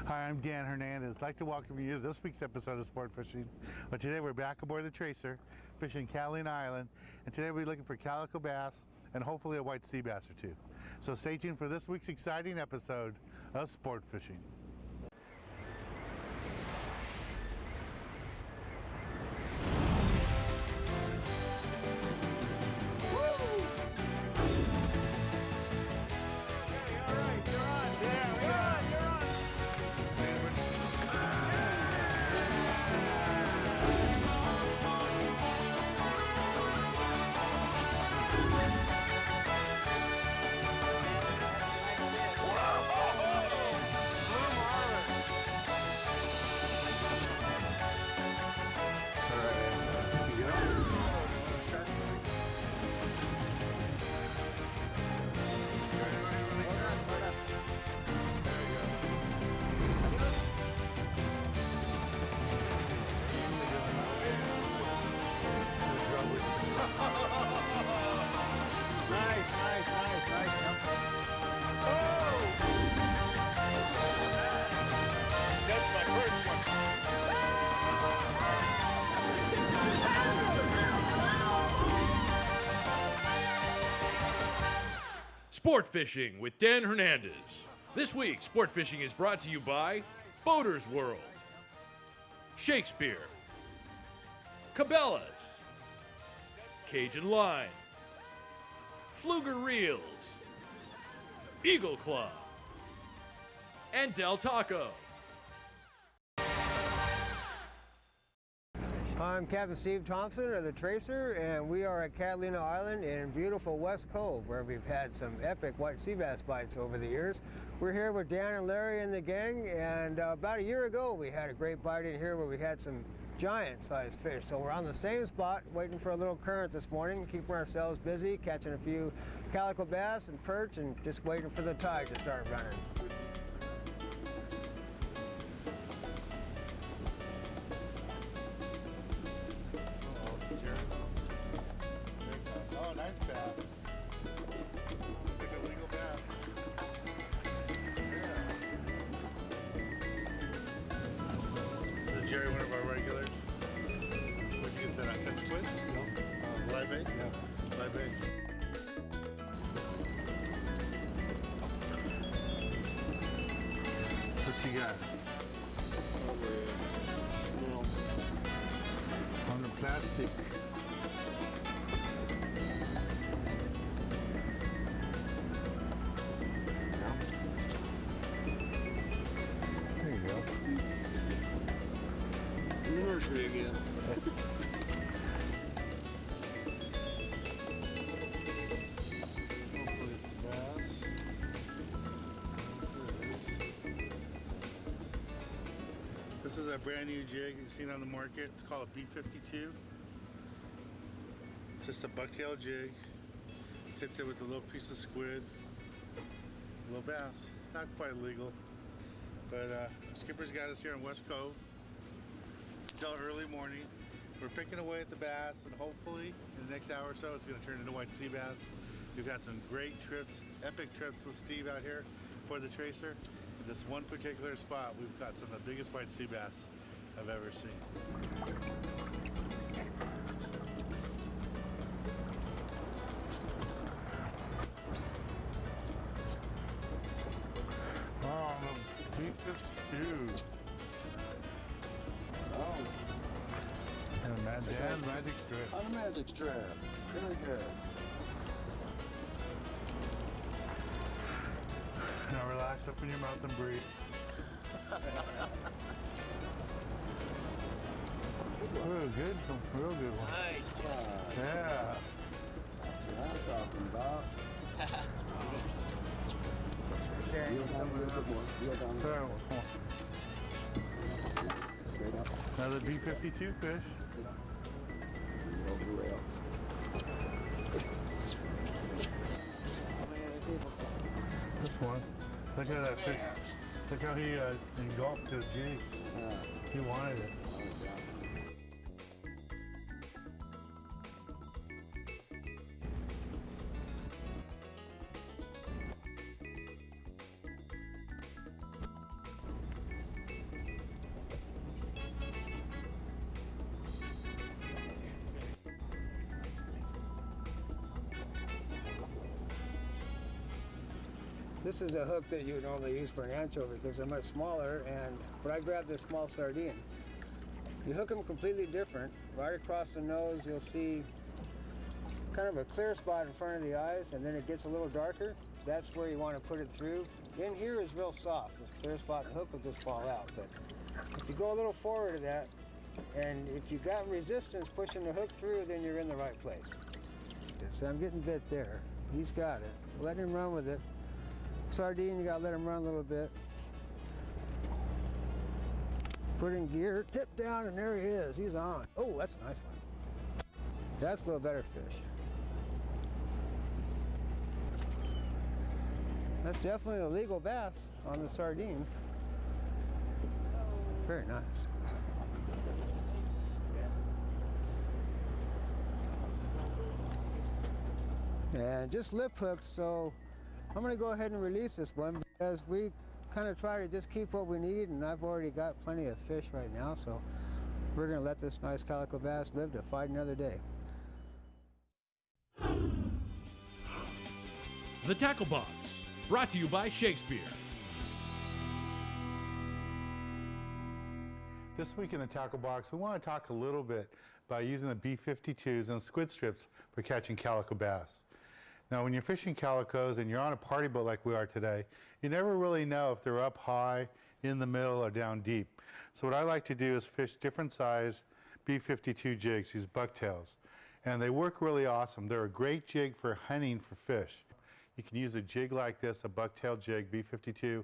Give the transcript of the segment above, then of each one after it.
Hi, I'm Dan Hernandez. I'd like to welcome you to this week's episode of Sport Fishing. But today we're back aboard the Tracer, fishing Calico Island, and today we're looking for calico bass and hopefully a white sea bass or two. So stay tuned for this week's exciting episode of Sport Fishing. Sport Fishing with Dan Hernandez. This week, Sport Fishing is brought to you by Boater's World, Shakespeare, Cabela's, Cajun Line, Fluger Reels, Eagle Club, and Del Taco. I'm Captain Steve Thompson of the Tracer, and we are at Catalina Island in beautiful West Cove, where we've had some epic white sea bass bites over the years. We're here with Dan and Larry and the gang, and about a year ago we had a great bite in here where we had some giant-sized fish. So we're on the same spot, waiting for a little current this morning, keeping ourselves busy, catching a few calico bass and perch, and just waiting for the tide to start running. Nice bass. Like a legal bass. Yeah. This is Jerry, one of our regulars. What'd you get that? That's squid? No. Live bait? Yeah. Live bait. What you got? On the plastic. Nursery again. Hopefully it's bass. This is a brand new jig you've seen on the market. It's called a B52. It's just a bucktail jig. Tipped it with a little piece of squid. A little bass. Not quite legal. But skipper's got us here in West Cove. Still early morning. We're picking away at the bass, and hopefully in the next hour or so it's going to turn into white sea bass. We've had some great trips, epic trips with Steve out here for the Tracer. In this one particular spot, we've got some of the biggest white sea bass I've ever seen. Oh, the B52. And Dan's magic strip. On a magic strap. Very good. Now relax, open your mouth and breathe. Ooh, good, some real good one. Nice job. Yeah. That's what I'm talking about. Reel down a little bit more. Reel down a little Terrible. Come on. straight up. Another B52 fish. Over the rail. This one. Look at that fish. Look how he engulfed his jig. He wanted it. This is a hook that you would normally use for an anchovy because they're much smaller, but I grabbed this small sardine. You hook them completely different. Right across the nose you'll see kind of a clear spot in front of the eyes, and then it gets a little darker. That's where you want to put it through. In here is real soft. This clear spot, the hook will just fall out. But if you go a little forward of that, and if you've got resistance pushing the hook through, then you're in the right place. So I'm getting bit there. He's got it. Let him run with it. Sardine, you gotta let him run a little bit. Put in gear, tip down, and there he is. He's on. Oh, that's a nice one. That's a little better fish. That's definitely a legal bass on the sardine. Very nice. And just lip hooked, so I'm gonna go ahead and release this one because we kind of try to just keep what we need, and I've already got plenty of fish right now, so we're gonna let this nice calico bass live to fight another day. The Tackle Box, brought to you by Shakespeare. This week in the Tackle Box, we want to talk a little bit about using the B52s and squid strips for catching calico bass. Now, when you're fishing calicos and you're on a party boat like we are today, you never really know if they're up high, in the middle, or down deep. So what I like to do is fish different size B52 jigs, these bucktails. And they work really awesome. They're a great jig for hunting for fish. You can use a jig like this, a bucktail jig, B52,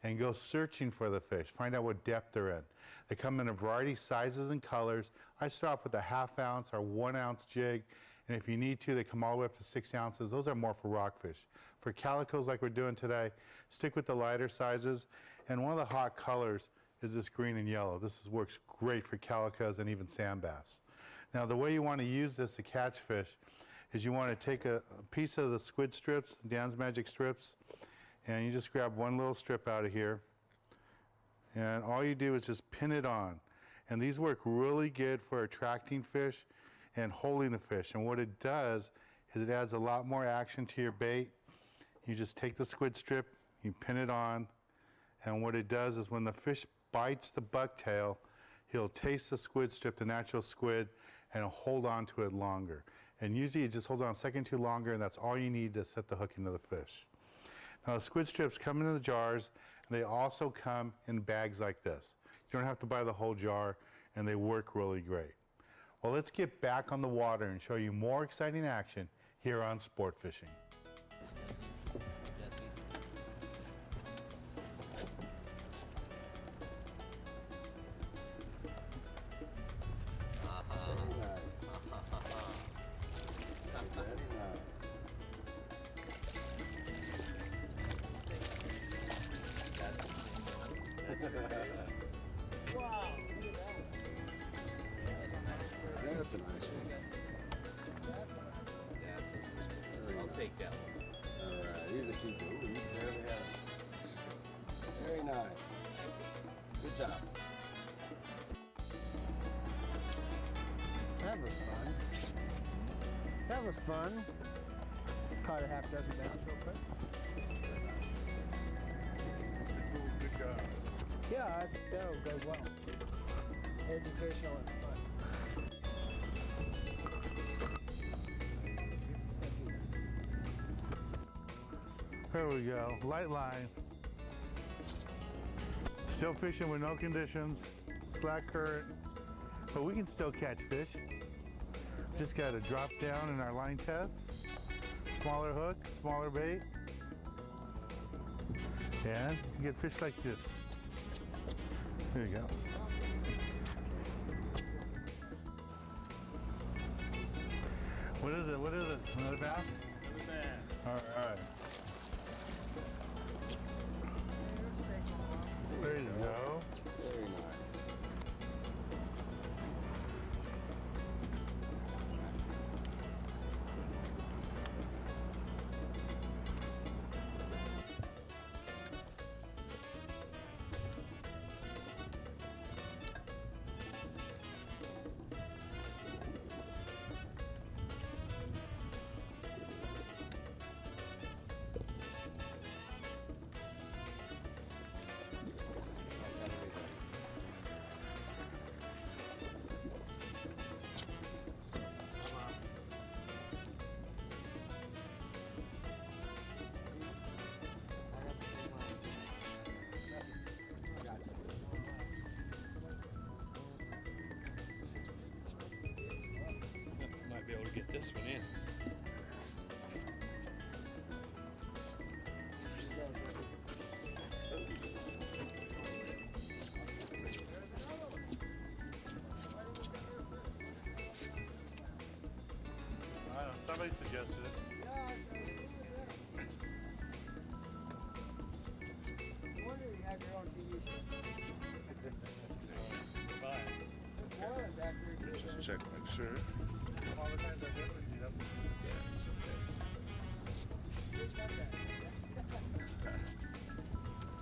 and go searching for the fish. Find out what depth they're in. They come in a variety of sizes and colors. I start off with a 1/2 ounce or 1 ounce jig. And if you need to, they come all the way up to 6 ounces. Those are more for rockfish. For calicos like we're doing today, stick with the lighter sizes. And one of the hot colors is this green and yellow. This works great for calicos and even sand bass. Now, the way you want to use this to catch fish is you want to take a piece of the squid strips, Dan's Magic strips, and you just grab one little strip out of here. And all you do is just pin it on. And these work really good for attracting fish and holding the fish. And what it does is it adds a lot more action to your bait. You just take the squid strip, you pin it on, and what it does is when the fish bites the bucktail, he'll taste the squid strip, the natural squid, and he'll hold on to it longer. And usually you just hold on a second too longer, and that's all you need to set the hook into the fish. Now, the squid strips come in the jars, and they also come in bags like this. You don't have to buy the whole jar, and they work really great. Well, let's get back on the water and show you more exciting action here on Sport Fishing. Wow! That's a nice one. I'll take that one. All right, he's a keeper. Ooh, you barely have it. Very nice. Good job. That was fun. That was fun. Caught a 6 bass real quick. Good job. Yeah, that goes well. Educational and fun. There we go, light line. Still fishing with no conditions, slack current, but we can still catch fish. Just got to drop down in our line test. Smaller hook, smaller bait. And you get fish like this. There you go. What is it? What is it? Another bass? Another bass. All right. There you go. Very nice. this one in. I don't know, somebody suggested it. No wonder you have your own TV Bye. Just check, make sure. All the times I've been with you, that's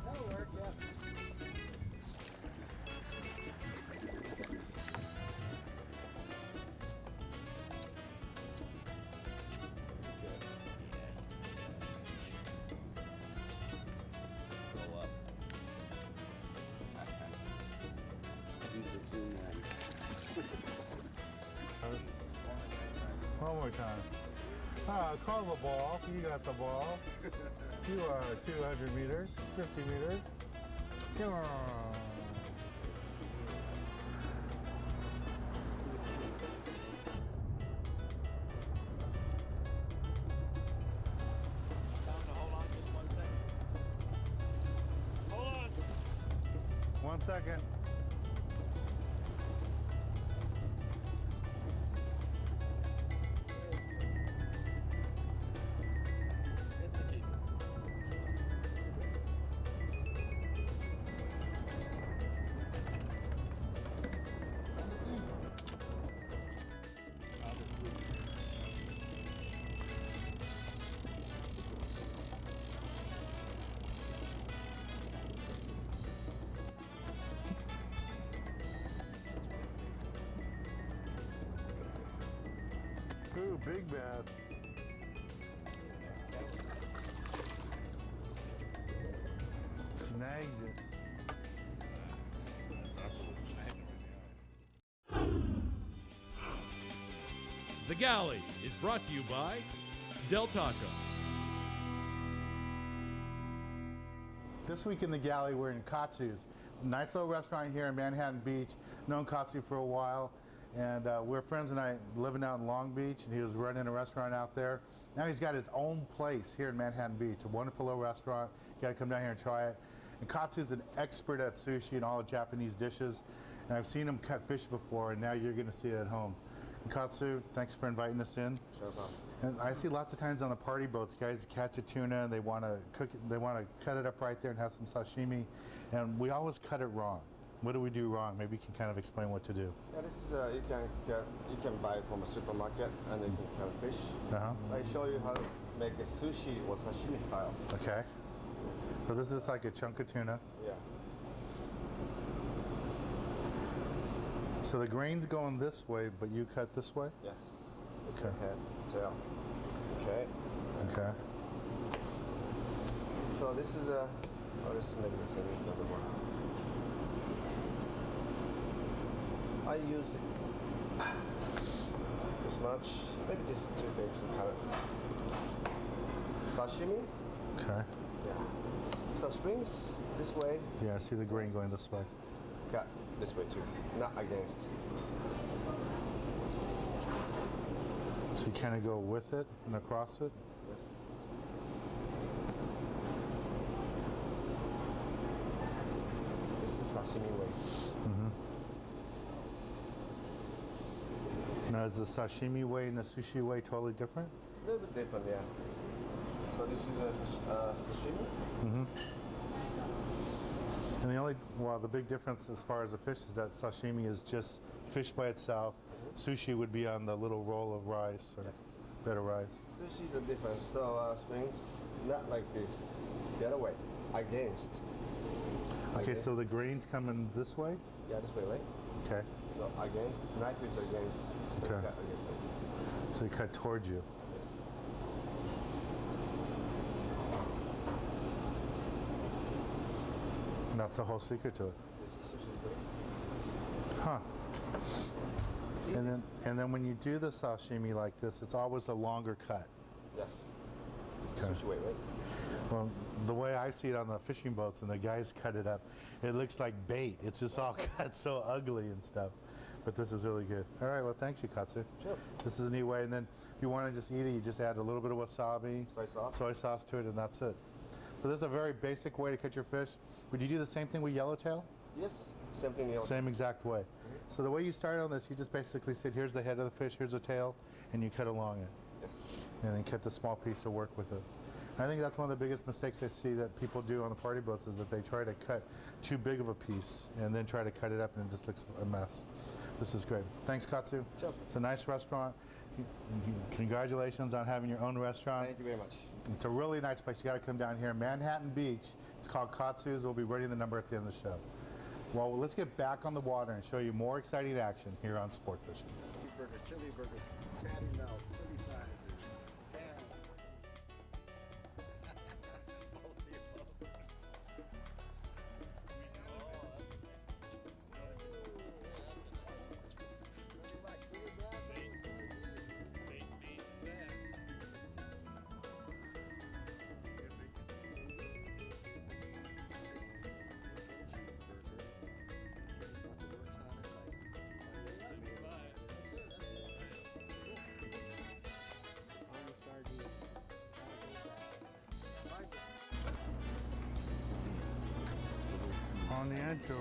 That'll work, yeah. Roll up. He's the Zoom man. One more time. Call the ball. You got the ball. You are 200 meters, 50 meters. Come on. Tell him to hold on just 1 second. Hold on. 1 second. Ooh, big bass. Snagged it. The Galley is brought to you by Del Taco. This week in the Galley, we're in Katsu's. Nice little restaurant here in Manhattan Beach. Known Katsu for a while. And we're friends and I living out in Long Beach, and he was running a restaurant out there. Now he's got his own place here in Manhattan Beach. A wonderful little restaurant. You gotta come down here and try it. And Katsu's an expert at sushi and all the Japanese dishes. And I've seen him cut fish before, and now you're gonna see it at home. And Katsu, thanks for inviting us in. Sure problem. And I see lots of times on the party boats, guys catch a tuna and they want to cook it, they want to cut it up right there and have some sashimi, and we always cut it wrong. What do we do wrong? Maybe you can kind of explain what to do. Yeah, this is you can buy it from a supermarket and you can cut fish. I show you how to make a sushi or sashimi style. Okay. So this is like a chunk of tuna. Yeah. So the grain's going this way, but you cut this way? Yes. It's Okay. a head, tail. Okay. Okay. So this is a. Oh, this is maybe another one. I use this much. Maybe this is too big, so cut it. Sashimi. Okay. Yeah. So springs this way. Yeah, I see the grain going this way. Cut this way too, not against. So you kind of go with it and across it? Yes. This is sashimi way. Now is the sashimi way and the sushi way totally different? A little bit different, yeah. So this is a sashimi. And the only, well, the big difference as far as the fish is that sashimi is just fish by itself. Sushi would be on the little roll of rice or Yes. bed of rice. Sushi is different. So strings not like this. The other way, against. Okay, so the grain's coming this way? Yeah, this way, right? Okay. So against, knife is against. So Okay. cut against like this. So you cut towards you. Yes. And that's the whole secret to it. This is sushi way. Huh. And then when you do the sashimi like this, it's always a longer cut. Yes. Okay. Sushi way, right? Well, the way I see it on the fishing boats and the guys cut it up, it looks like bait. It's just all cut so ugly and stuff. but this is really good. All right, well, thanks you, Katsu. Sure. This is a neat way, and then you want to just eat it, you just add a little bit of wasabi, Soy sauce to it, and that's it. So this is a very basic way to catch your fish. Would you do the same thing with yellowtail? Yes, same thing. Same exact way. So the way you start on this, you just basically said, here's the head of the fish, here's the tail, and you cut along it. Yes. And then cut the small piece to work with it. I think that's one of the biggest mistakes I see that people do on the party boats is that they try to cut too big of a piece and then try to cut it up and it just looks a mess. This is great. Thanks, Katsu. Sure. It's a nice restaurant. Congratulations on having your own restaurant. Thank you very much. It's a really nice place. You got to come down here. Manhattan Beach. It's called Katsu's. We'll be reading the number at the end of the show. Well, let's get back on the water and show you more exciting action here on Sport Fishing. Chili burgers, patty melt, chili size. On the anchovy.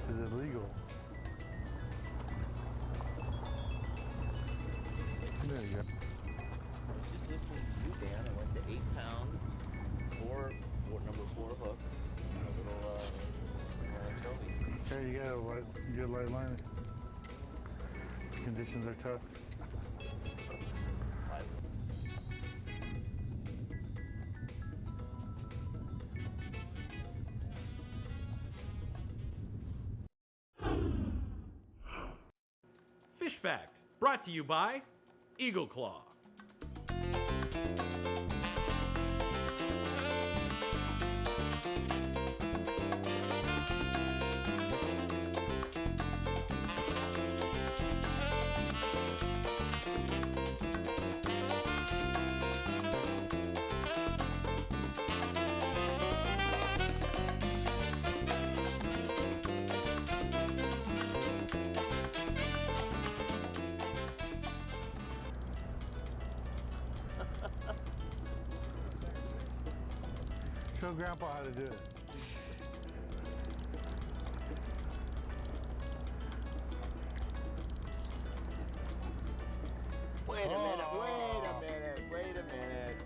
Is it legal? There you go. Just this one to you, Dan. I went to 8 pound, number 4 hook, and a little anchovy. Okay, you got a good light line. Conditions are tough. Fish Fact, brought to you by Eagle Claw. Show Grandpa how to do it. Wait a minute, wait a minute, wait a minute.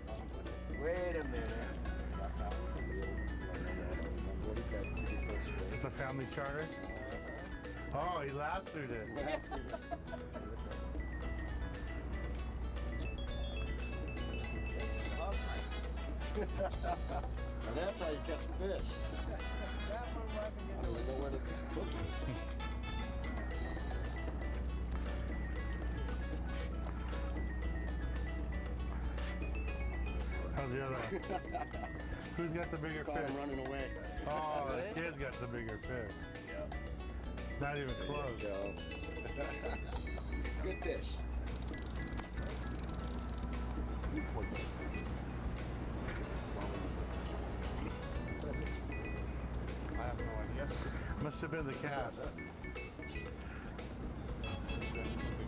Wait a minute. It's a family charter? Oh, he lassoed it. And that's how you catch the fish. That one wasn't I don't know where the hook is. How's the other one? Who's got the bigger Caught fish? him running away. Oh, the kid's got the bigger fish. Not even close. There you go. Good fish. I have no idea. Must have been the cast. Something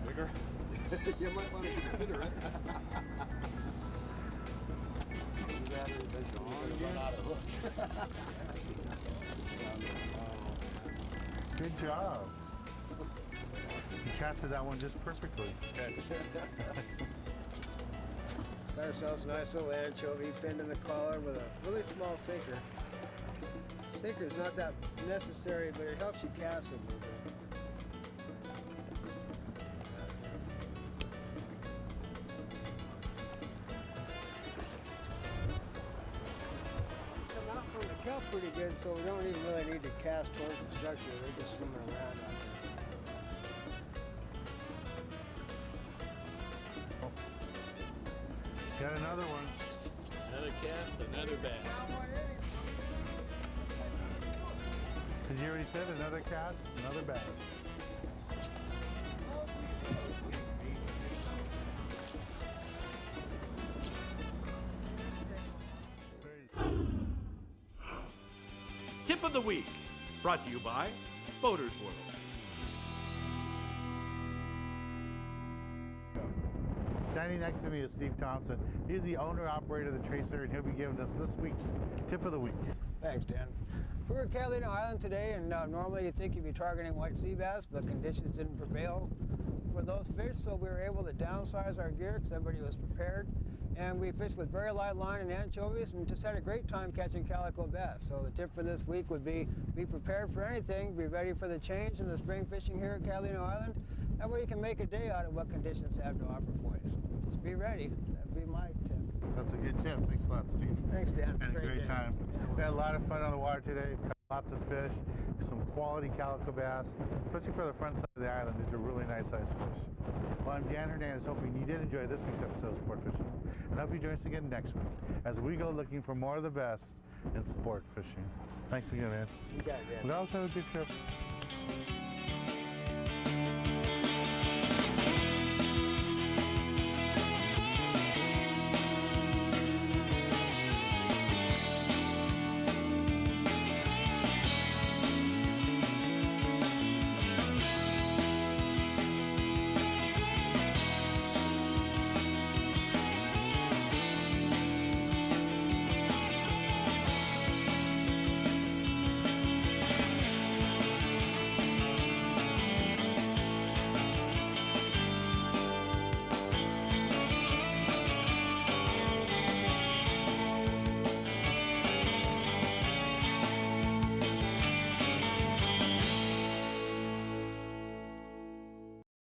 bigger. You might want to consider it. Run out of hooks. Good job. You casted that one just perfectly. Got ourselves a nice little anchovy pinned in the collar with a really small sinker. Sinker's not that necessary, but it helps you cast it a little bit. Come out from the kelp pretty good, so we don't even really need to cast towards the structure. They're just swimming around out there. Got another one. Another cast, another bag. As you already said, another cast, another bag. Tip of the Week, brought to you by Boaters World. Standing next to me is Steve Thompson. He's the owner-operator of the Tracer, and he'll be giving us this week's Tip of the Week. Thanks, Dan. We're at Catalina Island today, and normally you'd think you'd be targeting white sea bass, but conditions didn't prevail for those fish, so we were able to downsize our gear because everybody was prepared. And we fished with very light line and anchovies and just had a great time catching calico bass. So the tip for this week would be prepared for anything, be ready for the change in the spring fishing here at Catalina Island. That way you can make a day out of what conditions have to offer for you. So just be ready. That'd be my tip. That's a good tip. Thanks a lot, Steve. Thanks, Dan. Had a great time. Yeah, We had a lot of fun on the water today. Caught lots of fish, some quality calico bass, especially for the front side of the island. These are really nice sized fish. Well, I'm Dan Hernandez, hoping you did enjoy this week's episode of Sport Fishing. And I hope you join us again next week as we go looking for more of the best in sport fishing. Thanks again, man. You got it, Dan. We all have a good trip.